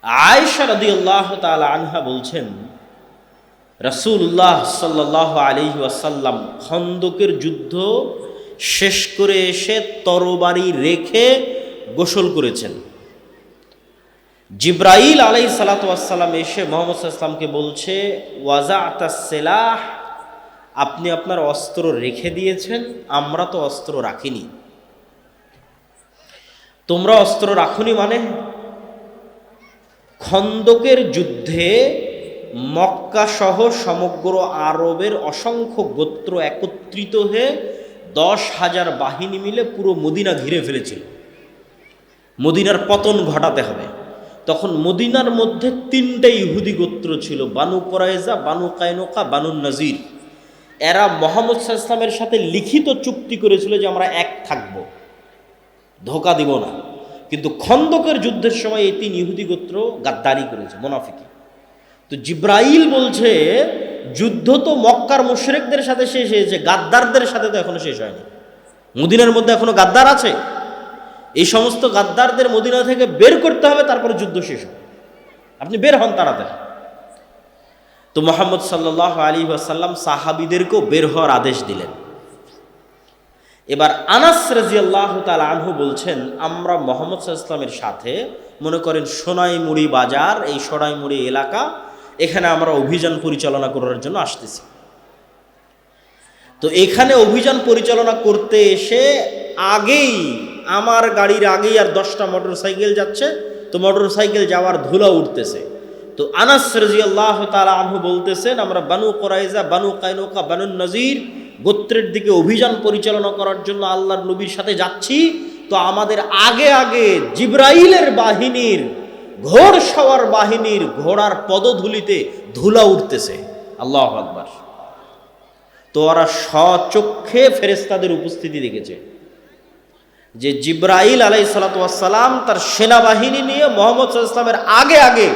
আয়েশা রাদিয়াল্লাহু তাআলা আনহা বলছেন, রাসূলুল্লাহ সাল্লাল্লাহু আলাইহি ওয়াসাল্লাম খন্দকের যুদ্ধ শেষ করে এসে তরবারি রেখে গোসল করেছেন। জিব্রাইল আলাইহিস সালাতু ওয়াসসালাম এসে মুহাম্মদ সাল্লাল্লাহু আলাইহি ওয়াসাল্লামকে বলছে, ওয়াজাআতাস সিলাহ, আপনি আপনার অস্ত্র রেখে দিয়েছেন, আমরা তো অস্ত্র রাখিনি। তোমরা অস্ত্র রাখুনি মানে? খন্দকের যুদ্ধে মক্কা সহ সমগ্র আরবের অসংখ্য গোত্র একত্রিত হয়ে 10,000 বাহিনী মিলে পুরো মদিনা ঘিরে ফেলেছিল। মদিনার পতন ঘটাতে হবে। তখন মদিনার মধ্যে 3টে ইহুদি গোত্র ছিল, বানু কুরাইজা, বানু কায়নুকা, বানু নজির। এরা মুহাম্মদ সাল্লাল্লাহু আলাইহি ওয়াসাল্লামের সাথে লিখিত চুক্তি করেছিল যে আমরা এক থাকব, ধোঁকা দিব না। কিন্তু খন্দকের যুদ্ধের সময় এই 3 ইহুদি গোত্র গাদ্দারি করেছে, মুনাফিকি। তো জিব্রাইল বলছে, যুদ্ধ তো মক্কার মুশরিকদের সাথে শেষ হয়েছে, গাদ্দারদের সাথে তো এখনো শেষ হয়নি। মদিনার মধ্যে এখনো গাদ্দার আছে। এই সমস্ত গাদ্দারদের মদিনা থেকে বের করতে হবে, তারপরে যুদ্ধ শেষ হবে। আপনি বের হন তাড়াতাড়ি। তো মুহাম্মদ সাল্লাল্লাহু আলাইহি ওয়াসাল্লাম সাহাবীদেরকেও বের হওয়ার আদেশ দিলেন। এবার আনাস রাদিয়াল্লাহু তাআলা আনহু বলছেন, আমরা মুহাম্মদ সাল্লাল্লাহু আলাইহি ওয়াসাল্লামের সাথে, মনে করেন সোনাইমুড়ি বাজার, এই সোনাইমুড়ি এলাকা, এখানে আমরা অভিযান পরিচালনা করার জন্য আসতেছি। তো এখানে অভিযান পরিচালনা করতে এসে আগেই আমার গাড়ির আগেই আর 10টা মোটরসাইকেল যাচ্ছে। তো মোটরসাইকেল যাওয়ার ধুলা উঠতেছে। তো আনাস রাদিয়াল্লাহু তাআলা আনহু বলতেছেন, আমরা বানু কুরাইজা, বানু কায়নুকা, বানু নজির গোত্রের দিকে অভিযান পরিচালনা করার জন্য আল্লাহর নবীর সাথে যাচ্ছি। তো আমাদের আগে আগে জিব্রাইলের বাহিনীর, ঘোড় সওয়ার বাহিনীর ঘোড়ার পদধূলিতে ধুলা উঠতেছে। আল্লাহু আকবার। তো ওরা স্বচক্ষে ফেরেশতাদের উপস্থিতি দেখেছে যে জিব্রাইল আলাইহিস সালাতু ওয়াস সালাম তার সেনাবাহিনী নিয়ে মুহাম্মদ সাল্লাল্লাহু আলাইহি ওয়াসাল্লামের আগে আগে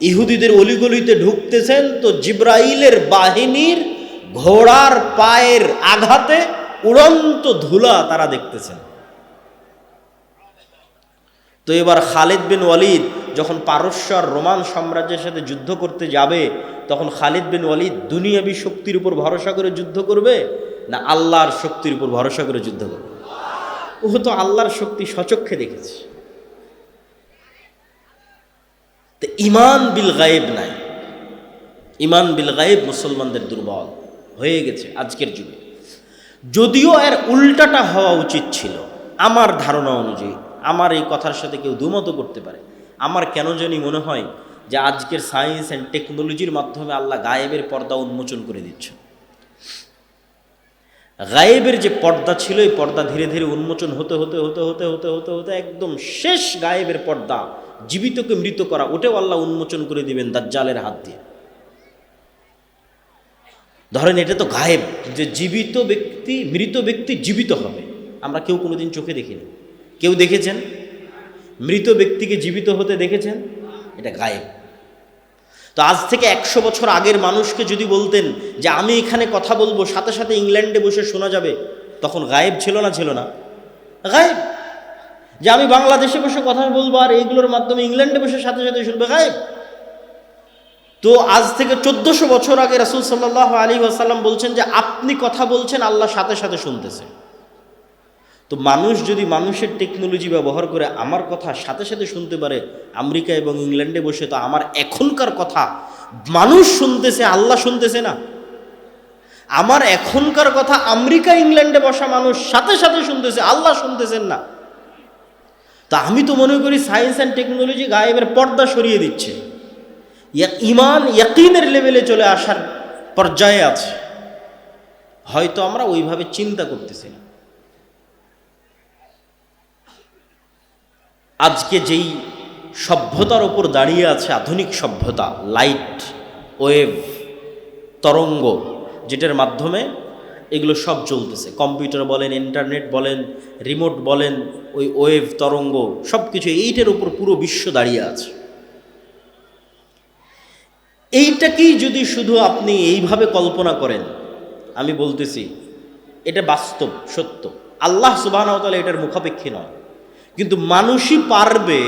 ইহুদিদের অলিগলিতে ঢুকতেছেন। তো জিব্রাইলের বাহিনীর ঘোড়ার পায়ের আঘাতে উড়ন্ত ধুলা তারা দেখতেছেন। তো এবার খালিদ বিন ওয়ালিদ যখন পারস্য আর রোমান সাম্রাজ্যের সাথে যুদ্ধ করতে যাবে, তখন খালিদ বিন ওয়ালিদ দুনিয়াবী শক্তির উপর ভরসা করে যুদ্ধ করবে না আল্লাহর শক্তির উপর ভরসা করে যুদ্ধ করবে? ও তো আল্লাহর শক্তি স্বচক্ষে দেখেছে। তো ঈমান বিল গায়েব নাই। ঈমান বিল গায়েব মুসলমানদের দুর্বল হয়ে গেছে আজকের যুগে। যদিও এর উল্টাটা হওয়া উচিত ছিল আমার ধারণা অনুযায়ী। আমার এই কথার সাথে কেউ দুমত করতে পারে। আমার কেন জানি মনে হয় যে আজকের সায়েন্স অ্যান্ড টেকনোলজির মাধ্যমে আল্লাহ গায়েবের পর্দা উন্মোচন করে দিচ্ছে। গায়েবের যে পর্দা ছিল, এই পর্দা ধীরে ধীরে উন্মোচন হতে হতে হতে হতে হতে হতে হতে একদম শেষ গায়েবের পর্দা, জীবিতকে মৃত করা, ওটাও আল্লাহ উন্মোচন করে দিবেন দাজ্জালের হাত দিয়ে। ধরেন এটা তো গায়েব, যে জীবিত ব্যক্তি, মৃত ব্যক্তি জীবিত হবে, আমরা কেউ কোনোদিন চোখে দেখিনি। কেউ দেখেছেন মৃত ব্যক্তিকে জীবিত হতে? দেখেছেন? এটা গায়েব। তো আজ থেকে 100 বছর আগের মানুষকে যদি বলতেন যে আমি এখানে কথা বলবো, সাথে সাথে ইংল্যান্ডে বসে শোনা যাবে, তখন গায়েব ছিল না? ছিল না? গায়েব। যে আমি বাংলাদেশে বসে কথা বলবো আর এইগুলোর মাধ্যমে ইংল্যান্ডে বসে সাথে সাথে শুনবে, গায়েব। তো আজ থেকে 1400 বছর আগে রাসূল সাল্লাল্লাহু আলাইহি ওয়াসাল্লাম বলছেন যে আপনি কথা বলছেন, আল্লাহ সাথে সাথে শুনতেছে। তো মানুষ যদি মানুষের টেকনোলজি ব্যবহার করে আমার কথা সাথে সাথে শুনতে পারে আমেরিকা এবং ইংল্যান্ডে বসে, তো আমার এখনকার কথা মানুষ শুনতেছে, আল্লাহ শুনতেছে না? আমার এখনকার কথা আমেরিকা ইংল্যান্ডে বসা মানুষ সাথে সাথে শুনতেছে, আল্লাহ শুনতেছেন না? তা আমি তো মনে করি সায়েন্স অ্যান্ড টেকনোলজি গায়েবের পর্দা সরিয়ে দিচ্ছে। ঈমান ইয়াকিনের লেভেলে চলে আসার পর্যায়ে আছে। হয়তো আমরা ওইভাবে চিন্তা করতেছি না। আজকে যেই সভ্যতার ওপর দাঁড়িয়ে আছে আধুনিক সভ্যতা, লাইট, ওয়েভ, তরঙ্গ, যেটার মাধ্যমে এগুলো সব চলতেছে, কম্পিউটার বলেন, ইন্টারনেট বলেন, রিমোট বলেন, ওই ওয়েভ, তরঙ্গ সব কিছু, এইটার উপর পুরো বিশ্ব দাঁড়িয়ে আছে। এইটাকেই যদি শুধু আপনি এইভাবে কল্পনা করেন, আমি বলতেছি এটা বাস্তব, সত্য, আল্লাহ সুবহানাহু ওয়া তাআলা এটার মুখাপেক্ষী নয়। কিন্তু মানুষই পারবে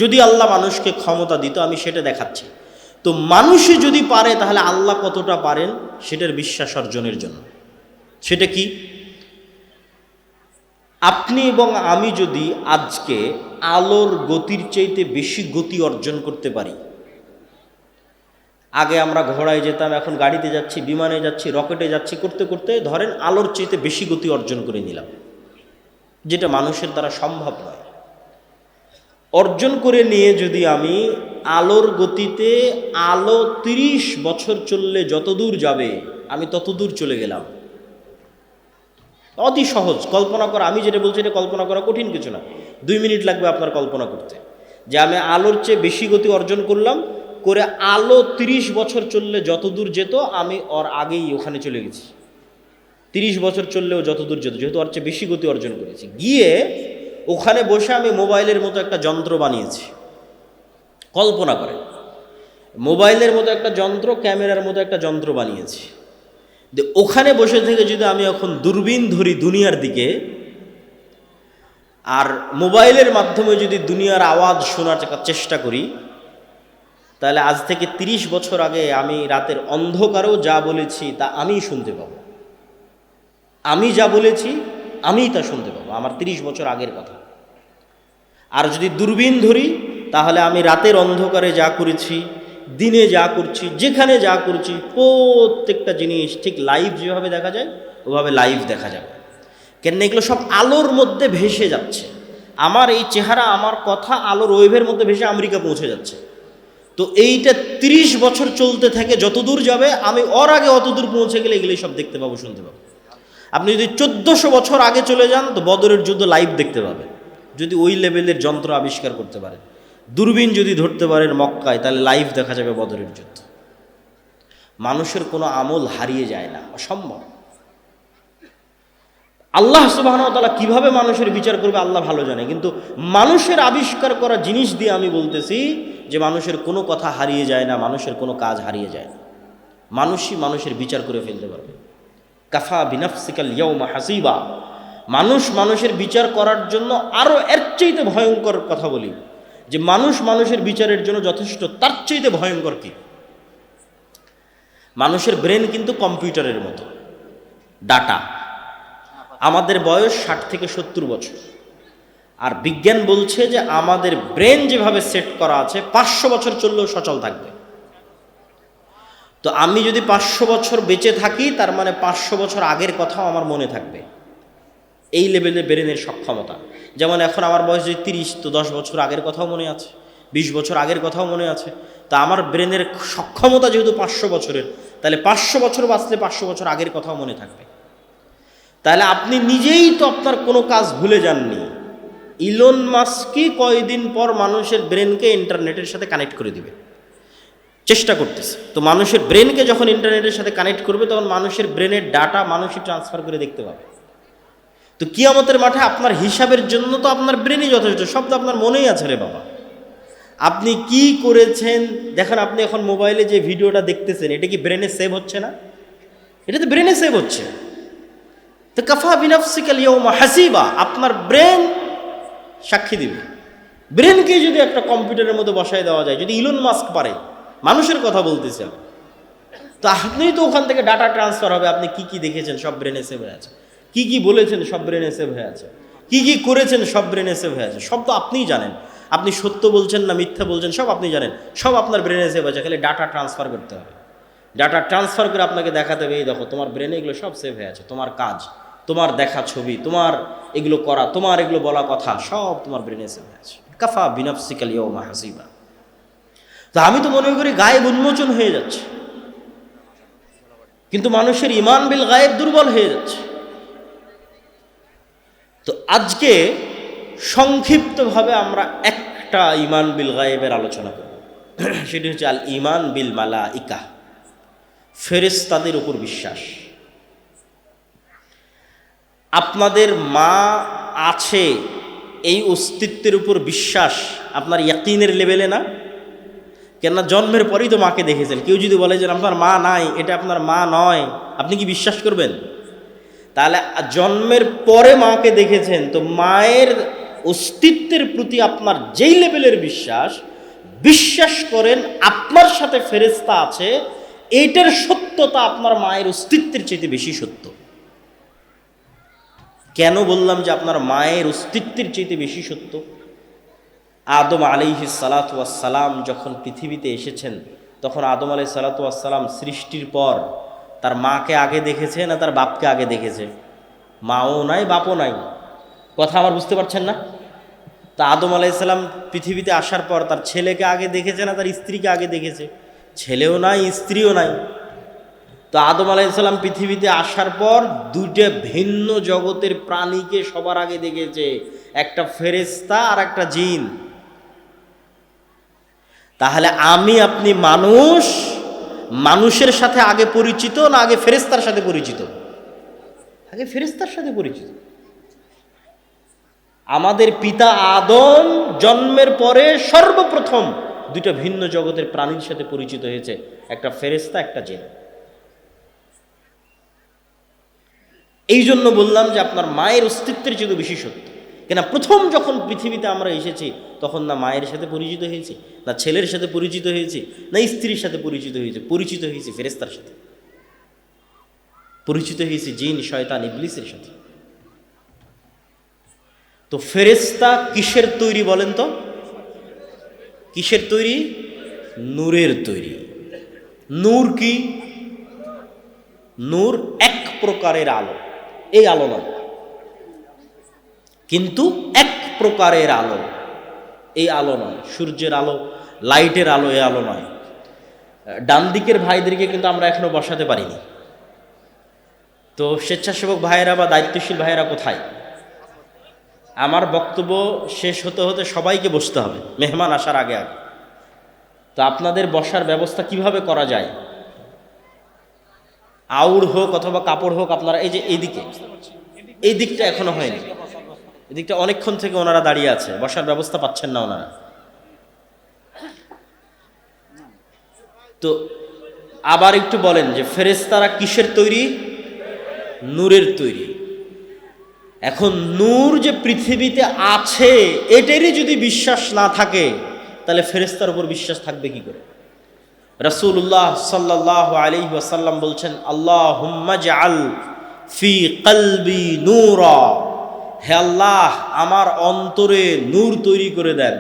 যদি আল্লাহ মানুষকে ক্ষমতা দিত, আমি সেটা দেখাচ্ছি। তো মানুষই যদি পারে, তাহলে আল্লাহ কতটা পারেন সেটার বিশ্বাস অর্জনের জন্য। সেটা কি? আপনি এবং আমি যদি আজকে আলোর গতির চাইতে বেশি গতি অর্জন করতে পারি, আগে আমরা ঘোড়ায় যেতাম, এখন গাড়িতে যাচ্ছি, বিমানে যাচ্ছি, রকেটে যাচ্ছি, করতে করতে ধরেন আলোর চাইতে বেশি গতি অর্জন করে নিলাম, যেটা মানুষের দ্বারা সম্ভব নয়। অর্জন করে নিয়ে যদি আমি আলোর গতিতে আলো 30 বছর চললে যতদূর যাবে আমি ততদূর চলে গেলাম, অতি সহজ কল্পনা করা। আমি যেটা বলছি এটা কল্পনা করা কঠিন কিছু না, 2 মিনিট লাগবে আপনার কল্পনা করতে, যে আমি আলোর চেয়ে বেশি গতি অর্জন করলাম, করে আলো 30 বছর চললে যতদূর যেত আমি ওর আগেই ওখানে চলে গেছি। 30 বছর চললেও যতদূর যেত, যেহেতু ওর চেয়ে বেশি গতি অর্জন করেছি, গিয়ে ওখানে বসে আমি মোবাইলের মতো একটা যন্ত্র বানিয়েছি। কল্পনা করেন, মোবাইলের মতো একটা যন্ত্র, ক্যামেরার মতো একটা যন্ত্র বানিয়েছি। ওখানে বসে থেকে যদি আমি এখন দূরবীন ধরি দুনিয়ার দিকে, আর মোবাইলের মাধ্যমে যদি দুনিয়ার আওয়াজ শোনার চেষ্টা করি, তাহলে আজ থেকে 30 বছর আগে আমি রাতের অন্ধকারেও যা বলেছি তা আমিই শুনতে পাবো। আমি যা বলেছি আমিই তা শুনতে পাবো, আমার 30 বছর আগের কথা। আর যদি দূরবীন ধরি, তাহলে আমি রাতের অন্ধকারে যা করেছি, দিনে যা করছি, যেখানে যা করছি, প্রত্যেকটা জিনিস ঠিক লাইভ যেভাবে দেখা যায় ওভাবে লাইভ দেখা যাবে। কেন এগুলো সব আলোর মধ্যে ভেসে যাচ্ছে। আমার এই চেহারা, আমার কথা আলোর ওয়েভের মধ্যে ভেসে আমেরিকা পৌঁছে যাচ্ছে। তো এইটা 30 বছর চলতে থাকে, যতদূর যাবে আমি ওর আগে অতদূর পৌঁছে গেলে এগুলোই সব দেখতে পাবো, শুনতে পাবো। আপনি যদি 1400 বছর আগে চলে যান, তো বদরের যুদ্ধ লাইভ দেখতে পাবেন, যদি ওই লেভেলের যন্ত্র আবিষ্কার করতে পারেন। দূরবীন যদি ধরতে পারেন মক্কায়, তাহলে লাইভ দেখা যাবে বদরের যুদ্ধ। মানুষের কোনো আমল হারিয়ে যায় না, অসম্ভব। আল্লাহ সুবহানাহু ওয়া তাআলা কিভাবে মানুষের বিচার করবে আল্লাহ ভালো জানে, কিন্তু মানুষের আবিষ্কার করা জিনিস দিয়ে আমি বলতেছি যে মানুষের কোনো কথা হারিয়ে যায় না, মানুষের কোনো কাজ হারিয়ে যায় না। মানুষই মানুষের বিচার করে ফেলতে পারবে। কাফা বিনাফসিকাল ইয়াউমা হাসিবা। মানুষ মানুষের বিচার করার জন্য আরও এর চাইতে ভয়ঙ্কর কথা বলি, যে মানুষ মানুষের বিচারের জন্য যথেষ্ট, তার চাইতে ভয়ঙ্কর কি? মানুষের ব্রেন কিন্তু কম্পিউটারের মতো, ডাটা। আমাদের বয়স 60 থেকে 70 বছর, আর বিজ্ঞান বলছে যে আমাদের ব্রেন যেভাবে সেট করা আছে 500 বছর চললেও সচল থাকবে। তো আমি যদি 500 বছর বেঁচে থাকি, তার মানে 500 বছর আগের কথাও আমার মনে থাকবে। এই লেভেলে ব্রেনের সক্ষমতা। যেমন এখন আমার বয়স যদি 30, তো 10 বছর আগের কথাও মনে আছে, 20 বছর আগের কথাও মনে আছে। তা আমার ব্রেনের সক্ষমতা যেহেতু 500 বছরের, তাহলে 500 বছর বাঁচলে 500 বছর আগের কথাও মনে থাকবে। তাহলে আপনি নিজেই তো আপনার কোনো কাজ ভুলে যাননি। ইলন মাস্কই কয়েকদিন পর মানুষের ব্রেনকে ইন্টারনেটের সাথে কানেক্ট করে দিবে, চেষ্টা করতেছে। তো মানুষের ব্রেনকে যখন ইন্টারনেটের সাথে কানেক্ট করবে, তখন মানুষের ব্রেনের ডাটা মানুষই ট্রান্সফার করে দেখতে পাবে। তো কিয়ামতের মাঠে আপনার হিসাবের জন্য তো আপনার ব্রেনই যথেষ্ট, সব তো আপনার মনেই আছে রে বাবা। আপনি কি করেছেন দেখেন। আপনি এখন মোবাইলে যে ভিডিওটা দেখতেছেন, এটা কি ব্রেনে সেভ হচ্ছে না? এটা তো ব্রেনে সেভ হচ্ছে। তো কাফা বিনাফসিকাল ইয়াউমা হাসিবা, আপনার ব্রেন সাক্ষী দিবে। ব্রেনকে যদি একটা কম্পিউটারের মধ্যে বসায় দেওয়া যায়, যদি ইলন মাস্ক পারে, মানুষের কথা বলতেছে, তো আপনিই তো ওখান থেকে ডাটা ট্রান্সফার হবে। আপনি কি কি দেখেছেন সব ব্রেনে সেভ হয়ে আছে, কি কি বলেছেন সব ব্রেনে সেভ হয়ে আছে, কি কি করেছেন সব ব্রেনে সেভ হয়ে আছে, সব তো আপনিই জানেন। আপনি সত্য বলছেন না মিথ্যা বলছেন সব আপনি জানেন, সব আপনার ব্রেনে সেভ আছে। খালি ডাটা ট্রান্সফার করতে হবে। ডাটা ট্রান্সফার করে আপনাকে দেখাতে হবে, এই দেখো তোমার ব্রেনে এগুলো সব সেভ হয়ে আছে, তোমার কাজ, তোমার দেখা ছবি, তোমার এগুলো করা, তোমার এগুলো বলা কথা, সব তোমার ব্রেনে সেভ হয়ে আছে। কাফা বিনাফসিকাল ইয়াউমা হাসিবা। তো আমি তো মনে করি গায়েব উন্মোচন হয়ে যাচ্ছে, কিন্তু মানুষের ঈমান বিল গায়েব দুর্বল হয়ে যাচ্ছে। তো আজকে সংক্ষিপ্তভাবে আমরা একটা ঈমান বিল গায়েবের আলোচনা করব, সেটি হচ্ছে আল ঈমান বিল মালাইকা, ফেরেশতাদের উপর বিশ্বাস। আপনাদের মা আছে এই অস্তিত্বের উপর বিশ্বাস আপনার ইয়াকিনের লেভেলে না? কেননা জন্মের পরেই তো মাকে দেখেছেন। কেউ যদি বলে যে আপনার মা নাই, এটা আপনার মা নয়, আপনি কি বিশ্বাস করবেন? তাহলে জন্মের পরে মাকে দেখেছেন, তো মায়ের অস্তিত্বের প্রতি আপনার যেই লেভেলের বিশ্বাস করেন আপনার সাথে ফেরেশতা আছে, এইটার সত্যতা আপনার মায়ের অস্তিত্বের চাইতে বেশি সত্য। কেন বললাম যে আপনার মায়ের অস্তিত্বের চাইতে বেশি সত্য? আদম আলাইহিস সালাতু ওয়াস সালাম যখন পৃথিবীতে এসেছেন, তখন আদম আলাইহিস সালাতু ওয়াস সালাম সৃষ্টির পর তার মাকে আগে দেখেছে না তার বাপকে আগে দেখেছে? মাও নাই বাপও নাই। কথা আমার বুঝতে পারছেন না? তা আদম আলাইহিস সালাম পৃথিবীতে আসার পর তার ছেলেকে আগে দেখেছে না তার স্ত্রীকে আগে দেখেছে? ছেলেও নাই স্ত্রীও নাই। তো আদম আলাইহিস সালাম পৃথিবীতে আসার পর দুইটা ভিন্ন জগতের প্রাণীকে সবার আগে দেখেছে, একটা ফেরেশতা আর একটা জিন। তাহলে আমি আপনি মানুষের সাথে আগে পরিচিত না আগে ফেরেশতার সাথে পরিচিত? আগে ফেরেশতার সাথে পরিচিত। আমাদের পিতা আদম জন্মের পরে সর্বপ্রথম দুইটা ভিন্ন জগতের প্রাণীর সাথে পরিচিত হয়েছে, একটা ফেরেশতা একটা জিন। এই জন্য বললাম যে আপনার মায়ের অস্তিত্বের চেয়ে বেশি সত্য। কেন প্রথম যখন পৃথিবীতে আমরা এসেছি তখন না মায়ের সাথে পরিচিত হয়েছি, না ছেলের সাথে পরিচিত হয়েছি, না স্ত্রীর সাথে পরিচিত হয়েছি ফেরেশতার সাথে, পরিচিত হয়েছি জিন শয়তান ইবলিসের সাথে। তো ফেরেশতা কিসের তৈরি বলেন তো? কিসের তৈরি? নূরের তৈরি। নূর কি? নূর এক প্রকারের আলো, এই আলো নয়, কিন্তু এক প্রকারের আলো, এই আলো নয়। সূর্যের আলো, লাইটের আলো, এই আলো নয়। ডান দিকের ভাইদেরকে কিন্তু আমরা এখনো বসাতে পারিনি। তো স্বেচ্ছাসেবক ভাইয়েরা বা দায়িত্বশীল ভাইয়েরা কোথায়? আমার বক্তব্য শেষ হতে হতে সবাইকে বসতে হবে মেহমান আসার আগে আগে। তো আপনাদের বসার ব্যবস্থা কিভাবে করা যায়? আউড় হোক অথবা কাপড় হোক, আপনারা এই যে এই দিকটা এখনো হয়নি, এই দিকটা অনেকক্ষণ থেকে ওনারা দাঁড়িয়ে আছে, বসার ব্যবস্থা পাচ্ছেন না ওনারা। তো আবার একটু বলেন যে ফেরেশতারা কিসের তৈরি? নূরের তৈরি। এখন নূর যে পৃথিবীতে আছে এটারই যদি বিশ্বাস না থাকে তাহলে ফেরেশতার উপর বিশ্বাস থাকবে কি করে? রাসূলুল্লাহ সাল্লাল্লাহু আলাইহি ওয়াসাল্লাম বলছেন, আল্লাহুম্মা জাআল ফি কলবি নূরা, হে আল্লাহ আমার অন্তরে নূর তৈরি করে দেন।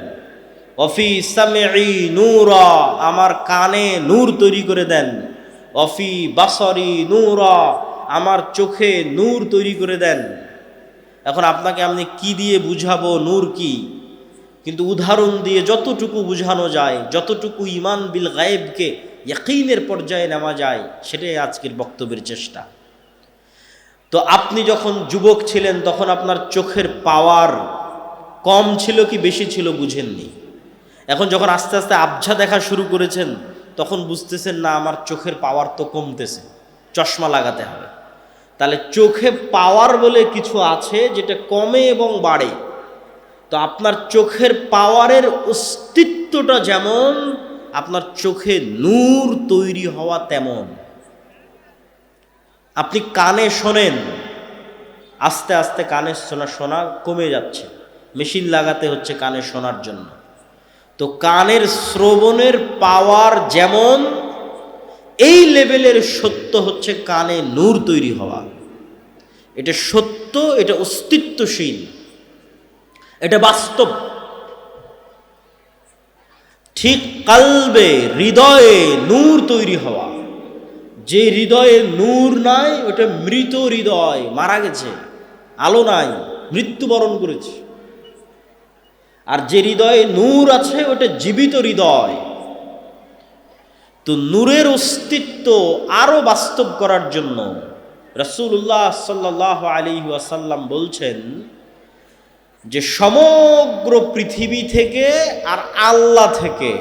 ওয়াফি সামঈ নূরা, আমার কানে নূর তৈরি করে দেন। ওয়াফি বাসরি নূরা, আমার চোখে নূর তৈরি করে দেন। এখন আপনাকে আমি কি দিয়ে বুঝাবো নূর কি? কিন্তু উদাহরণ দিয়ে যতটুকু বুঝানো যায়, যতটুকু ঈমান বিল গায়েবকে ইয়াকিনের পর্যায়ে নেওয়া যায়, সেটাই আজকের বক্তব্যের চেষ্টা। তো আপনি যখন যুবক ছিলেন তখন আপনার চোখের পাওয়ার কম ছিল কি বেশি ছিল বুঝেননি। এখন যখন আস্তে আস্তে আবঝা দেখা শুরু করেছেন তখন বুঝতেছেন না আমার চোখের পাওয়ার তো কমতেছে, চশমা লাগাতে হবে। তাহলে চোখে পাওয়ার বলে কিছু আছে যেটা কমে এবং বাড়ে। তো আপনার চোখের পাওয়ারের অস্তিত্বটা যেমন, আপনার চোখে নূর তৈরি হওয়া তেমন। আপনি কানে শোনেন, আস্তে আস্তে কানে শোনা কমে যাচ্ছে, মেশিন লাগাতে হচ্ছে কানে শোনার জন্য। তো কানের শ্রবণের পাওয়ার যেমন, এই লেভেলের সত্য হচ্ছে কানে নূর তৈরি হওয়া। এটা সত্য, এটা অস্তিত্বশীল, এটা বাস্তব। ঠিক কালবে হৃদয়ে নূর তৈরি হওয়া, যে হৃদয়ে নূর নাই ওটা মৃত হৃদয়, মারা গেছে, আলো নাই, মৃত্যুবরণ করেছে। আর যে হৃদয়ে নূর আছে ওটা জীবিত হৃদয়। তো নূরের অস্তিত্ব আরো বাস্তব করার জন্য রাসূলুল্লাহ সাল্লাল্লাহু আলাইহি ওয়াসাল্লাম বলছেন যে সমগ্র পৃথিবী থেকে আর আল্লাহ থেকে,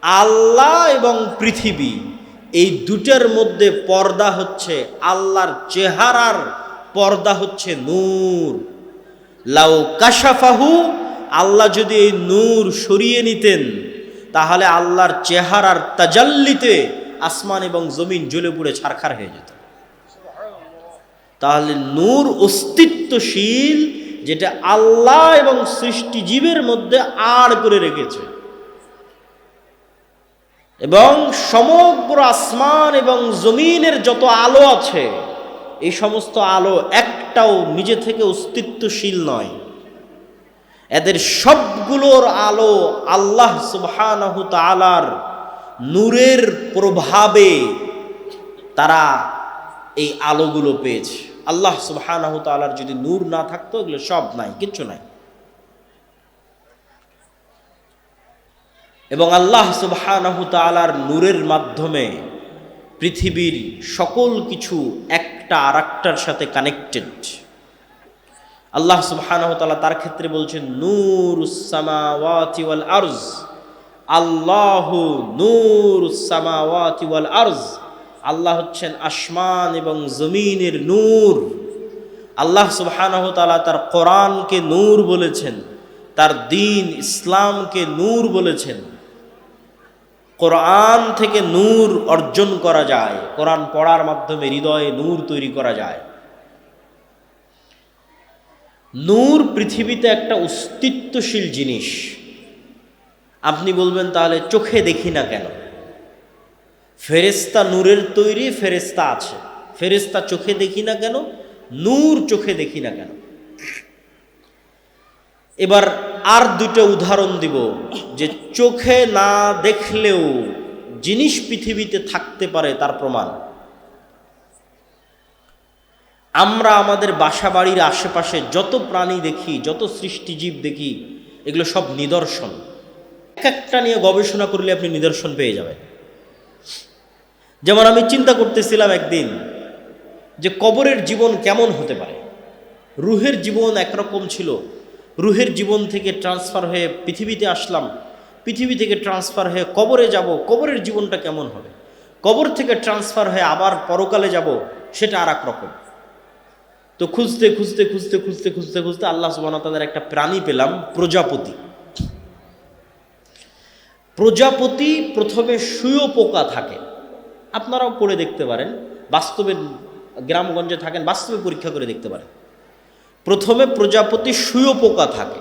আল্লাহ এবং পৃথিবী এই দুটার মধ্যে পর্দা হচ্ছে আল্লাহর চেহারার পর্দা হচ্ছে নূর। লাউ কাশাফাহু, আল্লাহ যদি এই নূর সরিয়ে নিতেন তাহলে আল্লাহর চেহারার তাজাল্লিতে আসমান এবং জমিন জ্বলে পুড়ে ছারখার হয়ে যেত। তাহলে নূর অস্তিত্বশীল, যেটা আল্লাহ এবং সৃষ্টিজীবের মধ্যে আড় করে রেখেছে, এবং সমগ্র আসমান এবং জমিনের যত আলো আছে এই সমস্ত আলো একটাও নিজে থেকে অস্তিত্বশীল নয়। এদের সবগুলোর আলো আল্লাহ সুবহানাহু তাআলার নূরের প্রভাবে তারা এই আলোগুলো পেয়েছে। আল্লাহ সুবহানাহু তাআলার যদি নূর না থাকতো এগুলো সব নাই, কিচ্ছু নাই। এবং আল্লাহ সুবহানাহু তাআলার নূরের মাধ্যমে পৃথিবীর সকল কিছু একটা আরেকটার সাথে কানেক্টেড। আল্লাহ সুবহানাহু তাআলা তার ক্ষেত্রে বলছেন নূরুস সামাওয়াতি ওয়াল আরজ, আল্লাহু নূরুস সামাওয়াতি ওয়াল আরজ, আল্লাহ হচ্ছেন আসমান এবং জমিনের নূর। আল্লাহ সুবহানাহু তাআলা তার কোরআনকে নূর বলেছেন, তার দ্বীন ইসলামকে নূর বলেছেন। কোরআন থেকে নূর অর্জন করা যায়, কোরআন পড়ার মাধ্যমে হৃদয়ে নূর তৈরি করা যায়। নূর পৃথিবীতে একটা অস্তিত্বশীল জিনিস। আপনি বলবেন তাহলে চোখে দেখি না কেন? ফেরেশতা নূরের তৈরি, ফেরেশতা আছে, ফেরেশতা চোখে দেখি না কেন? নূর চোখে দেখি না কেন? এবার আর দুটো উদাহরণ দিব যে চোখে না দেখলেও জিনিস পৃথিবীতে থাকতে পারে তার প্রমাণ। আমরা আমাদের বাসা বাড়ির আশেপাশে যত প্রাণী দেখি, যত সৃষ্টিজীব দেখি, এগুলো সব নিদর্শন। এক একটা নিয়ে গবেষণা করলে আপনি নিদর্শন পেয়ে যাবেন। যেমন আমি চিন্তা করতেছিলাম একদিন যে কবরের জীবন কেমন হতে পারে। রুহের জীবন একরকম ছিল, রুহের জীবন থেকে ট্রান্সফার হয়ে পৃথিবীতে আসলাম, পৃথিবী থেকে ট্রান্সফার হয়ে কবরে যাব, কবরের জীবনটা কেমন হবে। কবর থেকে ট্রান্সফার হয়ে আবার পরকালে যাব, সেটা আর এক রকম। তো খুঁজতে খুঁজতে খুঁজতে খুঁজতে খুঁজতে খুঁজতে আল্লাহ সুবহানাহু ওয়া তাআলার একটা প্রাণী পেলাম, প্রজাপতি। প্রজাপতি প্রথমে শুঁয়োপোকা থাকে, আপনারাও পড়ে দেখতে পারেন, বাস্তবে গ্রামগঞ্জে থাকেন, বাস্তবে পরীক্ষা করে দেখতে পারেন। প্রথমে প্রজাপতি শুঁয়োপোকা থাকে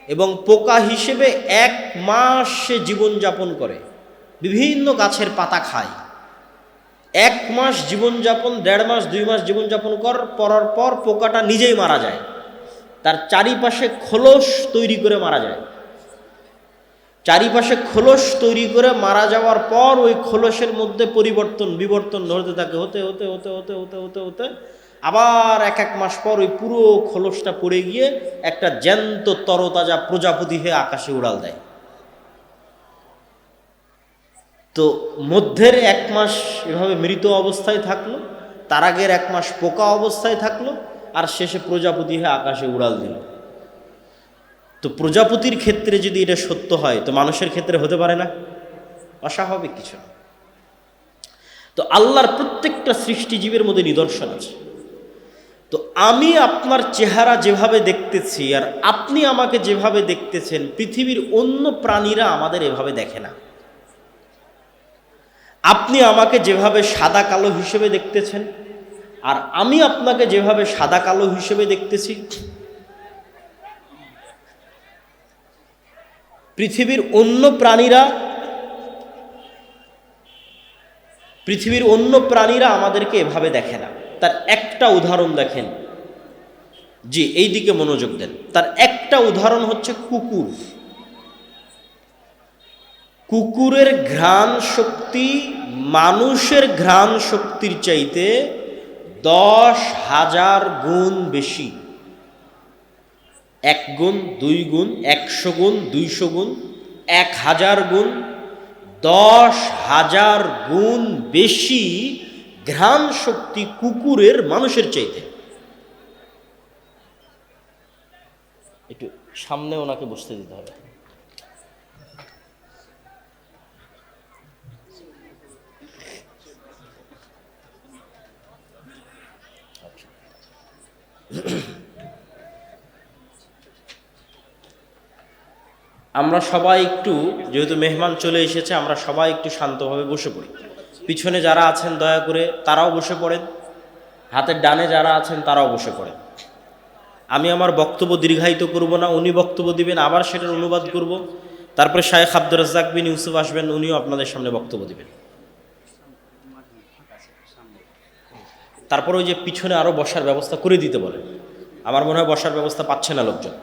এবং পোকা হিসেবে 1 মাস সে জীবনযাপন করে, বিভিন্ন গাছের পাতা খায়। 1 মাস জীবনযাপন, 1.5 মাস 2 মাস জীবনযাপন করার পর পোকাটা নিজেই মারা যায়। তার চারিপাশে খোলস তৈরি করে মারা যায়। চারিপাশে খোলস তৈরি করে মারা যাওয়ার পর ওই খোলসের মধ্যে বিবর্তন হতে থাকে, হতে হতে হতে হতে হতে হতে হতে আবার 1 মাস পর ওই পুরো খোলসটা পড়ে গিয়ে একটা জ্যান্ত তরতাজা প্রজাপতি হয়ে আকাশে উড়াল দেয়। তো মধ্যের 1 মাস এভাবে মৃত অবস্থায় থাকলো, তার আগের 1 মাস পোকা অবস্থায় থাকলো, আর শেষে প্রজাপতি হয়ে আকাশে উড়াল দিল। তো প্রজাপতির ক্ষেত্রে যদি এটা সত্য হয়, তো মানুষের ক্ষেত্রে হতে পারে না? অস্বাভাবিক কিছু না। তো আল্লাহর প্রত্যেকটা সৃষ্টিজীবের মধ্যে নিদর্শন আছে। তো আমি আপনার চেহারা যেভাবে দেখতেছি আর আপনি আমাকে যেভাবে দেখতেছেন, পৃথিবীর অন্য প্রাণীরা আমাদের এভাবে দেখে না। আপনি আমাকে যেভাবে সাদা কালো হিসেবে দেখতেছেন আর আমি আপনাকে যেভাবে সাদা কালো হিসেবে দেখতেছি, পৃথিবীর অন্য প্রাণীরা আমাদেরকে এভাবে দেখে না। তার একটা উদাহরণ দেখেন, জি এই দিকে মনোযোগ দেন। তার একটা উদাহরণ হচ্ছে কুকুর। কুকুরের ঘ্রাণ শক্তি মানুষের ঘ্রাণ শক্তির চাইতে 10,000 গুণ বেশি। 1 গুণ, 2 গুণ, 100 গুণ, 200 গুণ, 1000 গুণ, 10,000 গুণ বেশি ঘ্রাণ শক্তি কুকুরের মানুষের চাইতে। একটু সামনে ওনাকে বসতে দিতে হবে। আমরা সবাই একটু, যেহেতু মেহমান চলে এসেছে, আমরা সবাই একটু শান্তভাবে বসে পড়ি। পিছনে যারা আছেন দয়া করে তারাও বসে পড়েন, হাতের ডানে যারা আছেন তারাও বসে পড়েন। আমি আমার বক্তব্য দীর্ঘায়িত করব না, উনি বক্তব্য দিবেন, আবার সেটার অনুবাদ করব, তারপরে শায়েখ আব্দুর রাজ্জাক বিন ইউসুফ আসবেন, উনিও আপনাদের সামনে বক্তব্য দিবেন। তারপর ওই যে পিছনে আরও বসার ব্যবস্থা করে দিতে বলেন, আমার মনে হয় বসার ব্যবস্থা পাচ্ছে না লোকজন।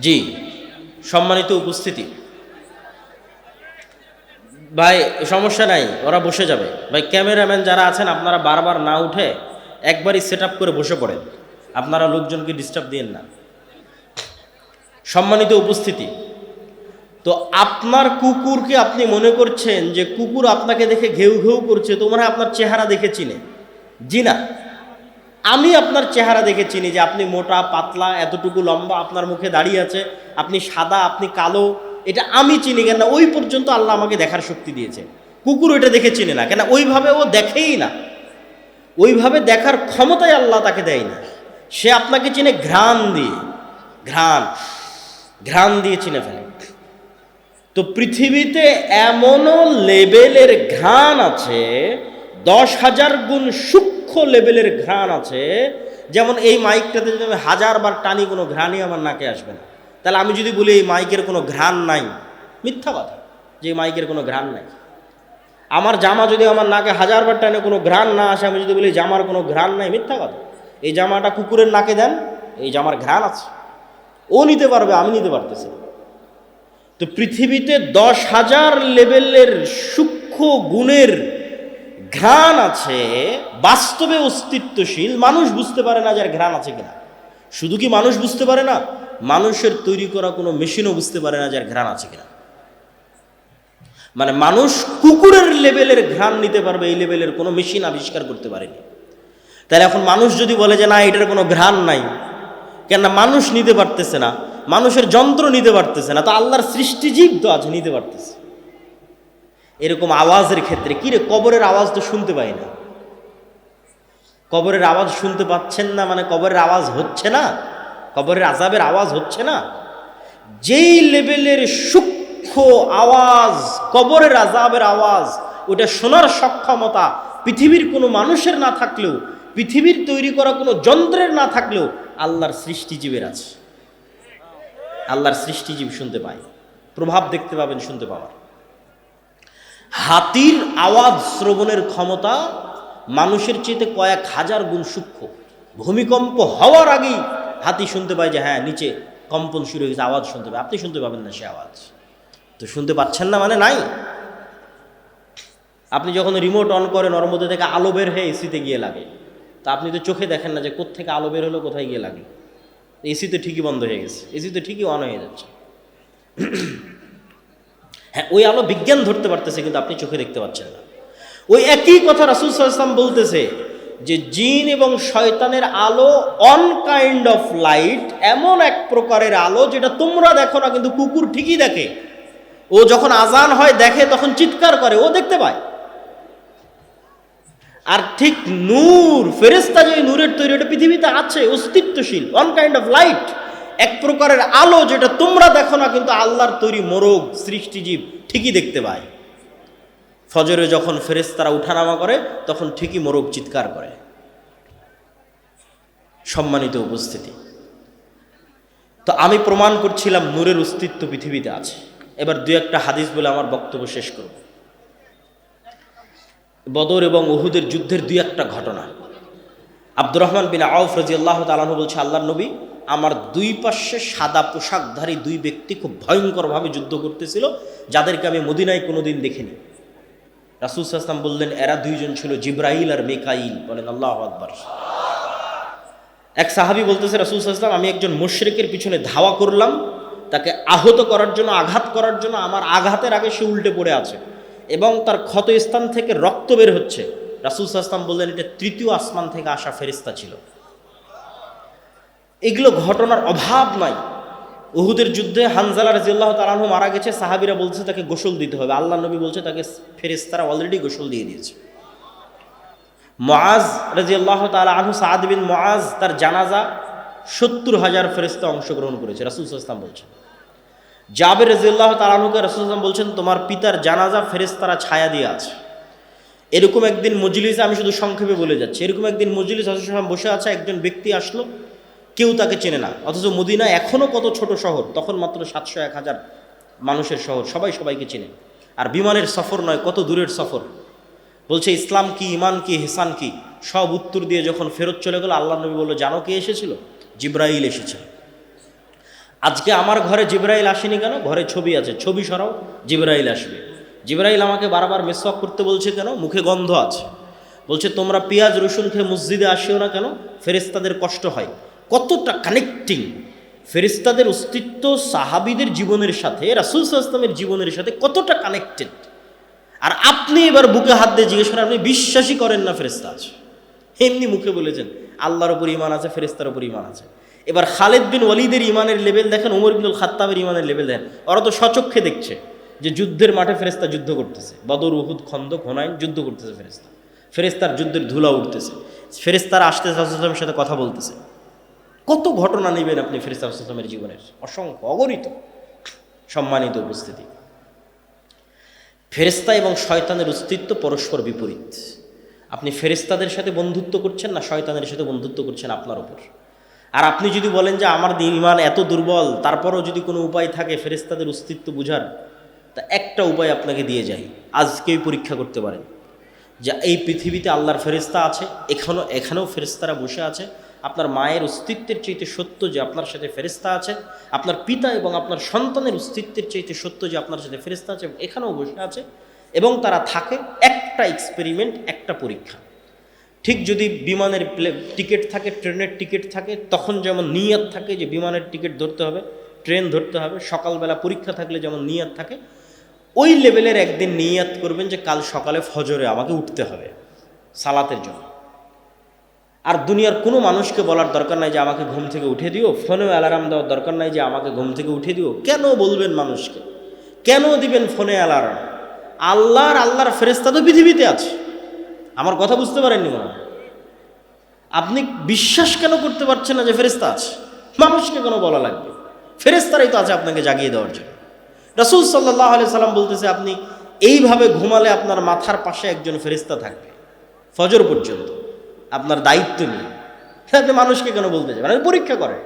জি, সম্মানিত উপস্থিতি, ভাই সমস্যা নাই, ওরা বসে যাবে। ভাই ক্যামেরাম্যান যারা আছেন আপনারা বারবার না উঠে একবারই সেট আপ করে বসে পড়েন, আপনারা লোকজনকে ডিস্টার্ব দিয়েন না। সম্মানিত উপস্থিতি, তো আপনার কুকুরকে আপনি মনে করছেন যে কুকুর আপনাকে দেখে ঘেউ ঘেউ করছে, তোমরা আপনার চেহারা দেখে চিনে। জি না, আমি আপনার চেহারা দেখে চিনি যে আপনি মোটা পাতলা, এতটুকু লম্বা, আপনার মুখে দাঁড়িয়ে আছে, আপনি সাদা, আপনি কালো, এটা আমি চিনি। কেন ওই পর্যন্ত আল্লাহ আমাকে দেখার শক্তি দিয়েছে, কুকুর ওইটা দেখে চিনে না, কেন ওইভাবে ও দেখেই না, ওইভাবে দেখার ক্ষমতাই আল্লাহ তাকে দেয় না। সে আপনাকে চিনে ঘ্রাণ দিয়ে, ঘ্রাণ দিয়ে চিনে ফেলে। তো পৃথিবীতে এমনও লেভেলের ঘ্রাণ আছে, 10,000 গুণ সূক্ষ্ম লেভেলের ঘ্রাণ আছে। যেমন এই মাইকটাতে যদি আমি 1000 বার টানি, কোনো ঘ্রাণই আমার নাকে আসবে না। তাহলে আমি যদি বলি এই মাইকের কোনো ঘ্রাণ নাই, মিথ্যা কথা, যে মাইকের কোনো ঘ্রাণ নাই। আমার জামা যদি আমার নাকে 1000 বার টানে কোনো ঘ্রাণ না আসে, আমি যদি বলি জামার কোনো ঘ্রাণ নাই, মিথ্যা কথা। এই জামাটা কুকুরের নাকে দেন, এই জামার ঘ্রাণ আছে, ও নিতে পারবে, আমি নিতে পারতেছি। তো পৃথিবীতে 10,000 লেভেলের সূক্ষ্ম গুণের ঘ্রাণ আছে, বাস্তবে অস্তিত্বশীল। মানুষ বুঝতে পারে না যার ঘ্রাণ আছে কিনা। শুধু কি মানুষ বুঝতে পারে না, মানুষের তৈরি করা কোনো মেশিনও বুঝতে পারে না যার ঘ্রাণ আছে কিনা। মানে মানুষ কুকুরের লেভেলের ঘ্রাণ নিতে পারবে, এই লেভেলের কোনো মেশিন আবিষ্কার করতে পারেনি। তাহলে এখন মানুষ যদি বলে যে না এটার কোনো ঘ্রাণ নাই, কেননা মানুষ নিতে পারতেছে না, মানুষের যন্ত্র নিতে পারতেছে না, তো আল্লাহর সৃষ্টিজীব তো আছে, নিতে পারতেছে। এরকম আওয়াজের ক্ষেত্রে কি রে, কবরের আওয়াজ তো শুনতে পাই না, কবরের আওয়াজ শুনতে পাচ্ছেন না, মানে কবরের আওয়াজ হচ্ছে না, কবরের আযাবের আওয়াজ হচ্ছে না। যেই লেভেলের সূক্ষ্ম আওয়াজ, কবরের আযাবের আওয়াজ, ওটা শোনার সক্ষমতা পৃথিবীর কোনো মানুষের না থাকলেও, পৃথিবীর তৈরি করা কোনো যন্ত্রের না থাকলেও আল্লাহর সৃষ্টিজীবের আছে। আল্লাহর সৃষ্টিজীব শুনতে পায়, প্রভাব দেখতে পাবেন শুনতে পাওয়ার। হাতির আওয়াজ শ্রবণের ক্ষমতা মানুষের চেয়ে কয়েক হাজার গুণ সূক্ষ্ম। ভূমিকম্প হওয়ার আগেই হাতি শুনতে পায় যে হ্যাঁ নিচে কম্পন শুরু হয়েছে, আওয়াজ শুনতে পায়। আপনি শুনতে পাবেন না সে আওয়াজ, তো শুনতে পাচ্ছেন না মানে নাই। আপনি যখন রিমোট অন করেন, ওর মধ্যে থেকে আলো বের হয়ে এসিতে গিয়ে লাগে, তা আপনি তো চোখে দেখেন না যে কোত্থেকে আলো বের হলো, কোথায় গিয়ে লাগে। এসি তো ঠিকই বন্ধ হয়ে গেছে, এসি তো ঠিকই অন হয়ে যাচ্ছে। হ্যাঁ, ওই আলো বিজ্ঞান ধরতে পারতেছে, কিন্তু আপনি চোখে দেখতে পাচ্ছেন না। ওই একই কথা রাসূল সাল্লাল্লাহু আলাইহি ওয়াসাল্লাম বলতেছে যে জিন এবং শয়তানের আলো অন কাইন্ড অফ লাইট, এমন এক প্রকারের আলো যেটা তোমরা দেখো না, কিন্তু কুকুর ঠিকই দেখে। ও যখন আজান হয় দেখে, তখন চিৎকার করে, ও দেখতে পায়। আর ঠিক নূর, ফেরেশতা যে নূরের তৈরি, এটা পৃথিবীতে আছে, অস্তিত্বশীল, ওয়ান কাইন্ড অফ লাইট, এক প্রকারের আলো যেটা তোমরা দেখো না, কিন্তু আল্লাহর তৈরি মোরগ সৃষ্টিজীব ঠিকই দেখতে পায়। ফজরে যখন ফেরেশতারা উঠানামা করে, তখন ঠিকই মোরগ চিৎকার করে। সম্মানিত উপস্থিতি, তো আমি প্রমাণ করছিলাম নূরের অস্তিত্ব পৃথিবীতে আছে। এবার দুই একটা হাদিস বলে আমার বক্তব্য শেষ করব। বদর এবং উহুদের যুদ্ধের দুই একটা ঘটনা। আব্দুর রহমান বিন আউফ রাদিয়াল্লাহু তাআলা আনহু বলছে, আল্লাহর নবী, আমার দুই পাশে সাদা পোশাকধারী দুই ব্যক্তি খুব ভয়ঙ্করভাবে যুদ্ধ করতেছিল, যাদেরকে আমি মদিনায় কোনোদিন দেখিনি। রাসূল সাল্লাল্লাহু আলাইহি ওয়াসাল্লাম বললেন, এরা দুইজন ছিল জিবরাইল আর মিকাইল। বলেন আল্লাহু আকবার। এক সাহাবী বলতেছে, রাসূল সাল্লাল্লাহু আলাইহি ওয়াসাল্লাম, আমি একজন মুশরিকের পিছনে ধাওয়া করলাম, তাকে আহত করার জন্য, আঘাত করার জন্য। আমার আঘাতের আগে সে উল্টে পড়ে আছে এবং তার ক্ষত স্থান থেকে রক্ত বের হচ্ছে। রাসূল সাল্লাল্লাহু আলাইহি ওয়াসাল্লাম বললেন, এটা তৃতীয় আসমান থেকে আসা ফেরেশতা ছিল। এগুলো ঘটনার অভাব নাই। উহুদের যুদ্ধে হানজালা রাদিয়াল্লাহু তাআলা আনহু মারা গেছে, সাহাবীরা বলছে তাকে গোসল দিতে হবে। আল্লাহর নবী বলছে তাকে ফেরেশতারা অলরেডি গোসল দিয়ে দিয়েছে। মুআজ রাদিয়াল্লাহু তাআলা আনহু, সাদ বিন মুআজ, তার জানাজা 70,000 ফেরেশতা অংশগ্রহণ করেছে, রাসূল সাল্লাল্লাহু আলাইহি ওয়াসাল্লাম বলছেন। জাবের রাদিয়াল্লাহু তাআলা আনহুকে রাসূল সাল্লাল্লাহু আলাইহি ওয়াসাল্লাম বলছেন, তোমার পিতার জানাজা ফেরেশতারা ছায়া দিয়ে আছে। এরকম একদিন মজলিসে, আমি শুধু সংক্ষেপে বলে যাচ্ছি, এরকম একদিন মজলিস হযরত বসে আছে, একজন ব্যক্তি আসলো, কেউ তাকে চেনে না, অথচ মদিনা এখনও কত ছোট শহর, তখন মাত্র 700-1000 মানুষের শহর, সবাই সবাইকে চেনে। আর বিমানের সফর নয়, কত দূরের সফর। বলছে ইসলাম কি, ইমান কি, হিসান কি, সব উত্তর দিয়ে যখন ফেরত চলে গেল, আল্লাহ নবী বলল, জানো কে এসেছিল? জিব্রাইল এসেছিল। আজকে আমার ঘরে জিব্রাইল আসেনি কেন? ঘরে ছবি আছে, ছবি সরাও, জিব্রাইল আসবে। জিব্রাইল আমাকে বারবার মেসওয়াক করতে বলছে কেন? মুখে গন্ধ আছে। বলছে তোমরা পেঁয়াজ রসুন খেয়ে মসজিদে আসিও না কেন? ফেরেশতাদের কষ্ট হয়। কতটা কানেক্টিং! ফেরেশতাদের অস্তিত্ব সাহাবীদের জীবনের সাথে, রাসূল সাল্লাল্লাহু আলাইহি ওয়াসাল্লামের জীবনের সাথে কতটা কানেক্টেড। আর আপনি এবার বুকে হাত দিয়ে জিজ্ঞেস করেন, আপনি বিশ্বাসই করেন না ফেরেশতা আছে। এমনি মুখে বলেছেন আল্লাহর উপর ঈমান আছে, ফেরেশতার উপর ঈমান আছে। এবার খালিদ বিন ওয়ালিদের ঈমানের লেভেল দেখেন, ওমর ইবনুল খাত্তাবের ঈমানের লেভেল দেখেন। ওরা তো স্বচক্ষে দেখছে যে যুদ্ধের মাঠে ফেরেশতা যুদ্ধ করতেছে, বদর, উহুদ, খন্দক, হুনাইন যুদ্ধ করতেছে ফেরেশতা। ফেরেশতার যুদ্ধের ধুলা উঠতেছে, ফেরেশতারা আসতে রাসূল সাল্লাল্লাহু আলাইহি ওয়াসাল্লামের সাথে কথা বলতেছে। কত ঘটনা নেবেন আপনি ফেরেশতা সাল্লাল্লাহু আলাইহি ওয়াসাল্লামের জীবনের, অসংখ্য, অগণিত। সম্মানিত উপস্থিতি, ফেরেশতা এবং শয়তানের অস্তিত্ব পরস্পর বিপরীত। আপনি ফেরেশতাদের সাথে বন্ধুত্ব করছেন না শয়তানের সাথে বন্ধুত্ব করছেন, আপনার উপর। আর আপনি যদি বলেন যে আমার ঈমান এত দুর্বল, তারপরও যদি কোনো উপায় থাকে ফেরেশতাদের অস্তিত্ব বুঝার, তা একটা উপায় আপনাকে দিয়ে যাই, আজকেই পরীক্ষা করতে পারেন যে এই পৃথিবীতে আল্লাহর ফেরেশতা আছে, এখানেও ফেরেশতারা বসে আছে। আপনার মায়ের অস্তিত্বের চাইতে সত্য যে আপনার সাথে ফেরেশতা আছে, আপনার পিতা এবং আপনার সন্তানের অস্তিত্বের চাইতে সত্য যে আপনার সাথে ফেরেশতা আছে, এখানেও বসে আছে এবং তারা থাকে। একটা এক্সপেরিমেন্ট, একটা পরীক্ষা। ঠিক যদি বিমানের টিকিট থাকে, ট্রেনের টিকিট থাকে, তখন যেমন নিয়ত থাকে যে বিমানের টিকিট ধরতে হবে, ট্রেন ধরতে হবে, সকালবেলা পরীক্ষা থাকলে যেমন নিয়ত থাকে, ওই লেভেলের একদিন নিয়ত করবেন যে কাল সকালে ফজরে আমাকে উঠতে হবে সালাতের জন্য। আর দুনিয়ার কোনো মানুষকে বলার দরকার নাই যে আমাকে ঘুম থেকে উঠে দিও, ফোনেও অ্যালার্ম দেওয়ার দরকার নাই যে আমাকে ঘুম থেকে উঠে দিও। কেন বলবেন মানুষকে? কেন দিবেন ফোনে অ্যালার্ম? আল্লাহর ফেরেশতা তো পৃথিবীতে আছে। আমার কথা বুঝতে পারেননি মনে হয়? আপনি বিশ্বাস কেন করতে পারছেন না যে ফেরেশতা আছে? মানুষকে কেন বলা লাগবে? ফেরেশতারাই তো আছে আপনাকে জাগিয়ে দেওয়ার জন্য। রাসূল সাল্লাল্লাহু আলাইহি সাল্লাম বলতেছে, আপনি এইভাবে ঘুমালে আপনার মাথার পাশে একজন ফেরেশতা থাকবে ফজর পর্যন্ত, আপনার দায়িত্ব নিয়ে। আপনি মানুষকে কেন বলতে যাবেন? আপনি পরীক্ষা করেন।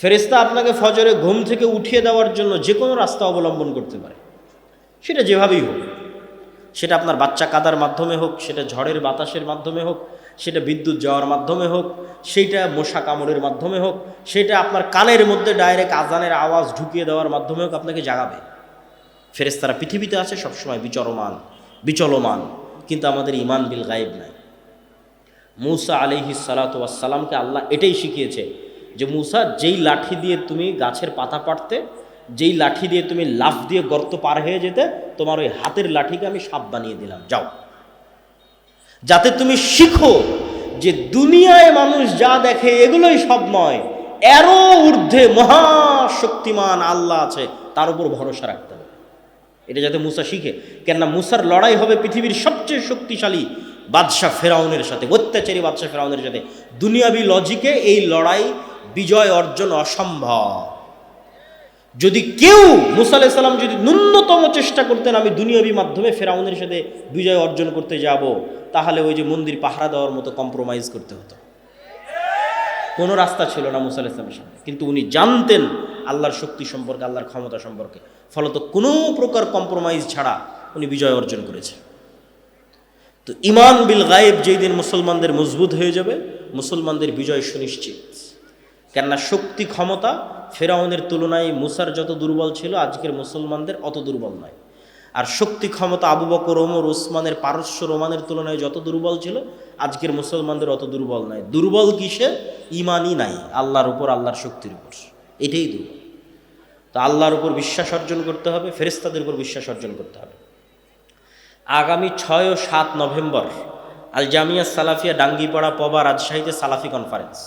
ফেরেশতা আপনাকে ফজরে ঘুম থেকে উঠিয়ে দেওয়ার জন্য যে কোনো রাস্তা অবলম্বন করতে পারে, সেটা যেভাবেই হোক। সেটা আপনার বাচ্চা কাদার মাধ্যমে হোক, সেটা ঝড়ের বাতাসের মাধ্যমে হোক, সেটা বিদ্যুৎ যাওয়ার মাধ্যমে হোক, সেইটা মশা কামড়ের মাধ্যমে হোক, সেটা আপনার কানের মধ্যে ডাইরেক্ট আজানের আওয়াজ ঢুকিয়ে দেওয়ার মাধ্যমে হোক, আপনাকে জাগাবে। ফেরেশতারা পৃথিবীতে আছে সবসময়, বিচলমান, কিন্তু আমাদের ঈমান বিল গায়েব নাই। মূসা আলাইহিস সালাতু ওয়াস সালামকে আল্লাহ এটাই শিখিয়েছে যে মূসা, যেই লাঠি দিয়ে তুমি গাছের পাতা পাড়তে, যেই লাঠি দিয়ে তুমি লাফ দিয়ে গর্ত পার হয়ে যেতে, তোমার ওই হাতের লাঠিকে আমি সাপ বানিয়ে দিলাম, যাও। যাতে তুমি শিখো যে দুনিয়ায় মানুষ যা দেখে এগুলোই সব নয়, এরও ঊর্ধ্বে মহাশক্তিমান আল্লাহ আছে, তার উপর ভরসা রাখতে হবে। এটা যাতে মূসা শিখে। কেননা মূসার লড়াই হবে পৃথিবীর সবচেয়ে শক্তিশালী বাদশাহ ফেরাউনের সাথে, অত্যাচারী বাদশাহ ফেরাউনের সাথে। দুনিয়াবি লজিকে এই লড়াই বিজয় অর্জন অসম্ভব। যদি কেউ, মূসা আলাইহিস সালাম যদি ন্যূনতম চেষ্টা করতেন আমি দুনিয়াবি মাধ্যমে ফেরাউনের সাথে বিজয় অর্জন করতে যাব, তাহলে ওই যে মন্দির পাহারা দেওয়ার মতো কম্প্রোমাইজ করতে হতো। কোনো রাস্তা ছিল না মূসা আলাইহিস সালামের সামনে। কিন্তু উনি জানতেন আল্লাহর শক্তি সম্পর্কে, আল্লাহর ক্ষমতা সম্পর্কে, ফলত কোনো প্রকার কম্প্রোমাইজ ছাড়া উনি বিজয় অর্জন করেছে। তো ঈমান বিল গায়েব যেই দিন মুসলমানদের মজবুত হয়ে যাবে, মুসলমানদের বিজয় সুনিশ্চিত। কেননা শক্তি ক্ষমতা ফেরাউনের তুলনায় মূসার যত দুর্বল ছিল, আজকের মুসলমানদের অত দুর্বল নয়। আর শক্তি ক্ষমতা আবু বকর, ওমর, ওসমানের, পারস্য রোমানের তুলনায় যত দুর্বল ছিল, আজকের মুসলমানদের অত দুর্বল নয়। দুর্বল কিসে? ঈমানই নাই আল্লাহর উপর, আল্লাহর শক্তির উপর, এটাই দুর্বল। তো আল্লাহর উপর বিশ্বাস অর্জন করতে হবে, ফেরেশতাদের উপর বিশ্বাস অর্জন করতে হবে। আগামী 6 ও 7 নভেম্বর আল জামিয়া সালাফিয়া ডাঙ্গিপাড়া পবা রাজশাহীতে সালাফি কনফারেন্স।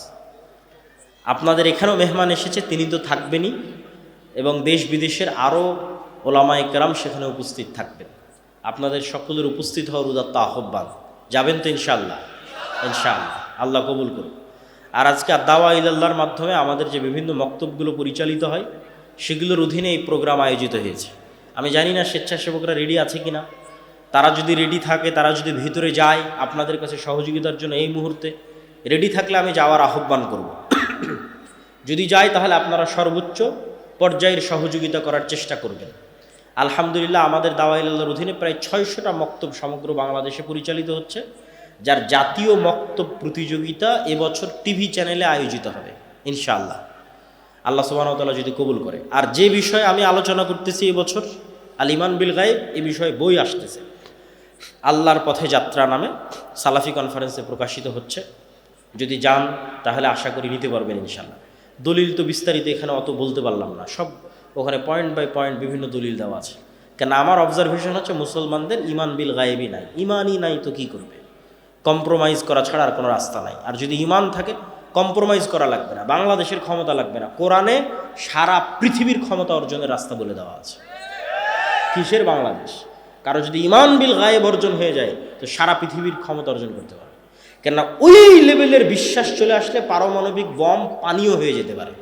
আপনাদের এখানেও মেহমান এসেছে, তিনি তো থাকবেনই, এবং দেশ বিদেশের আরও ওলামায়ে কেরাম সেখানে উপস্থিত থাকবেন। আপনাদের সকলের উপস্থিত হওয়ার উদাত্ত আহ্বান। যাবেন তো ইনশাআল্লাহ? ইনশাআল্লাহ, আল্লাহ কবুল করুন। আর আজকে দাওয়া ইলাল্লাহর মাধ্যমে আমাদের যে বিভিন্ন মক্তবগুলো পরিচালিত হয়, সেগুলোর অধীনে এই প্রোগ্রাম আয়োজিত হয়েছে। আমি জানি না স্বেচ্ছাসেবকরা রেডি আছে কিনা, তারা যদি রেডি থাকে, তারা যদি ভিতরে যায় আপনাদের কাছে সহযোগিতার জন্য এই মুহূর্তে রেডি থাকলে আমি যাওয়ার আহ্বান করব। যদি যায় তাহলে আপনারা সর্বোচ্চ পর্যায়ের সহযোগিতা করার চেষ্টা করবেন। আলহামদুলিল্লাহ আমাদের দাওয়াইল্লাহর অধীনে প্রায় 600টা মক্তব সমগ্র বাংলাদেশে পরিচালিত হচ্ছে, যার জাতীয় মক্তব প্রতিযোগিতা এবছর টিভি চ্যানেলে আয়োজিত হবে ইনশাআল্লাহ, আল্লাহ সুবহানাহু ওয়া তাআলা যদি কবুল করে। আর যে বিষয়ে আমি আলোচনা করতেছি এবছর আল ঈমান বিল গায়ব, এই বিষয়ে বই আসতেছে, আল্লাহর পথে যাত্রা নামে সালাফি কনফারেন্সে প্রকাশিত হচ্ছে। যদি যান তাহলে আশা করি নিতে পারবেন ইনশাআল্লাহ। দলিল তো বিস্তারিত এখানে অত বলতে পারলাম না, সব ওখানে পয়েন্ট বাই পয়েন্ট বিভিন্ন দলিল দেওয়া আছে। কেন আমার অবজারভেশন হচ্ছে মুসলমানদের ঈমান বিল গায়েবই নাই, ঈমানই নাই তো কি করবে, কম্প্রোমাইজ করা ছাড়া আর কোনো রাস্তা নাই। আর যদি ঈমান থাকে কম্প্রোমাইজ করা লাগবে না, বাংলাদেশের ক্ষমতা লাগবে না, কোরআনে সারা পৃথিবীর ক্ষমতা অর্জনের রাস্তা বলে দেওয়া আছে। কিসের বাংলাদেশ? কারো যদি ঈমান বিল গায়েব অর্জন হয়ে যায় তো সারা পৃথিবীর ক্ষমতা অর্জন করতে পারবে। কেননা ওই লেভেলের বিশ্বাস চলে আসলে পারমাণবিক বম পানীয় হয়ে যেতে পারে।